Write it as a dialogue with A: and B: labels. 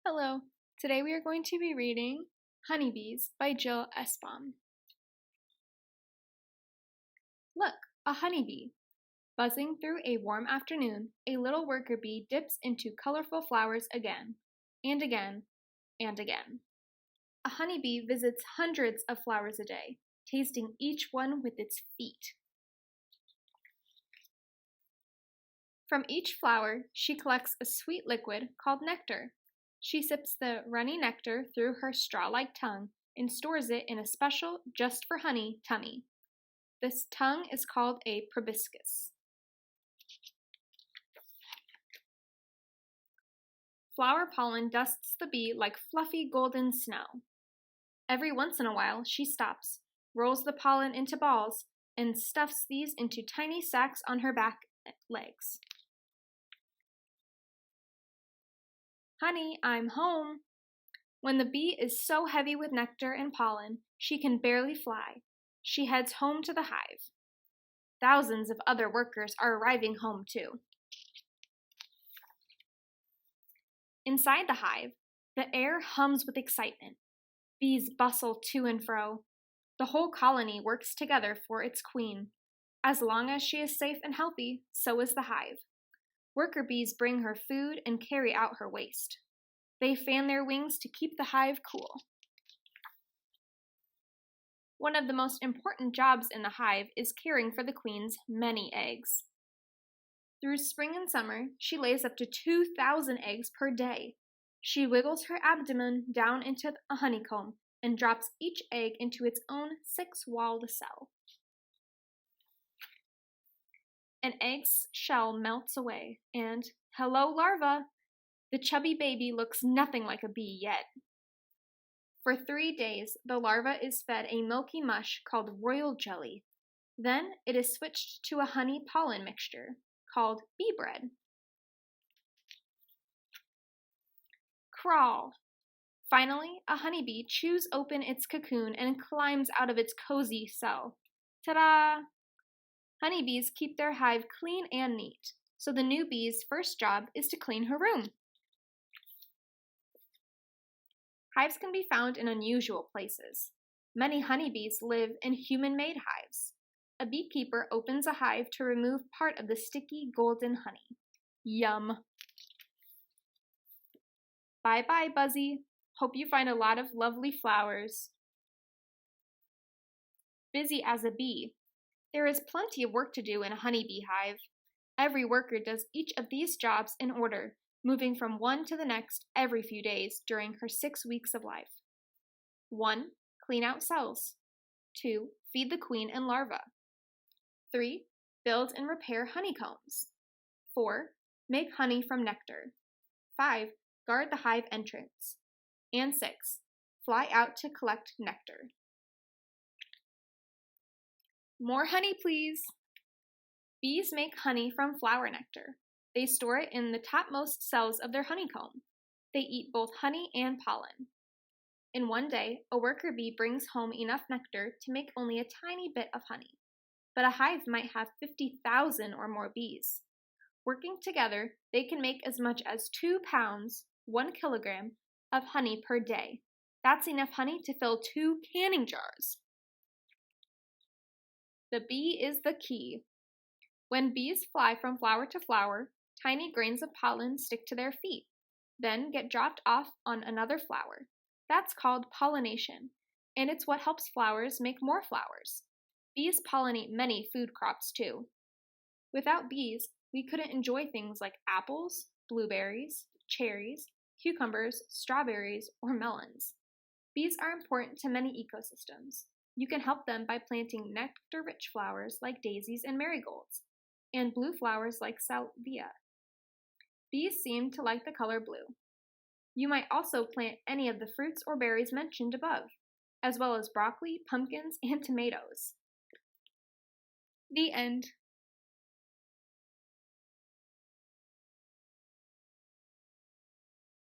A: Hello, today we are going to be reading Honeybees by Jill Esbaum. Look, a honeybee. Buzzing through a warm afternoon, a little worker bee dips into colorful flowers again, and again, and again. A honeybee visits hundreds of flowers a day, tasting each one with its feet. From each flower, she collects a sweet liquid called nectar. She sips the runny nectar through her straw-like tongue and stores it in a special, just-for-honey tummy. This tongue is called a proboscis. Flower pollen dusts the bee like fluffy golden snow. Every once in a while, she stops, rolls the pollen into balls, and stuffs these into tiny sacs on her back legs. Honey, I'm home. When the bee is so heavy with nectar and pollen, she can barely fly. She heads home to the hive. Thousands of other workers are arriving home too. Inside the hive, the air hums with excitement. Bees bustle to and fro. The whole colony works together for its queen. As long as she is safe and healthy, so is the hive. Worker bees bring her food and carry out her waste. They fan their wings to keep the hive cool. One of the most important jobs in the hive is caring for the queen's many eggs. Through spring and summer, she lays up to 2,000 eggs per day. She wiggles her abdomen down into a honeycomb and drops each egg into its own six-walled cell. An egg's shell melts away, and, hello larva! The chubby baby looks nothing like a bee yet. For 3 days, the larva is fed a milky mush called royal jelly. Then it is switched to a honey pollen mixture called bee bread. Crawl! Finally, a honeybee chews open its cocoon and climbs out of its cozy cell. Ta-da! Honeybees keep their hive clean and neat, so the new bee's first job is to clean her room. Hives can be found in unusual places. Many honeybees live in human-made hives. A beekeeper opens a hive to remove part of the sticky golden honey. Yum! Bye-bye, Buzzy. Hope you find a lot of lovely flowers. Busy as a bee. There is plenty of work to do in a honeybee hive. Every worker does each of these jobs in order, moving from one to the next every few days during her 6 weeks of life. 1. Clean out cells. 2. Feed the queen and larvae. 3. Build and repair honeycombs. 4. Make honey from nectar. 5. Guard the hive entrance. And 6. Fly out to collect nectar. More honey, please! Bees make honey from flower nectar. They store it in the topmost cells of their honeycomb. They eat both honey and pollen. In one day, a worker bee brings home enough nectar to make only a tiny bit of honey. But a hive might have 50,000 or more bees. Working together, they can make as much as 2 pounds, 1 kilogram, of honey per day. That's enough honey to fill 2 canning jars. The bee is the key. When bees fly from flower to flower, tiny grains of pollen stick to their feet, then get dropped off on another flower. That's called pollination, and it's what helps flowers make more flowers. Bees pollinate many food crops too. Without bees, we couldn't enjoy things like apples, blueberries, cherries, cucumbers, strawberries, or melons. Bees are important to many ecosystems. You can help them by planting nectar-rich flowers like daisies and marigolds, and blue flowers like salvia. Bees seem to like the color blue. You might also plant any of the fruits or berries mentioned above, as well as broccoli, pumpkins, and tomatoes. The end.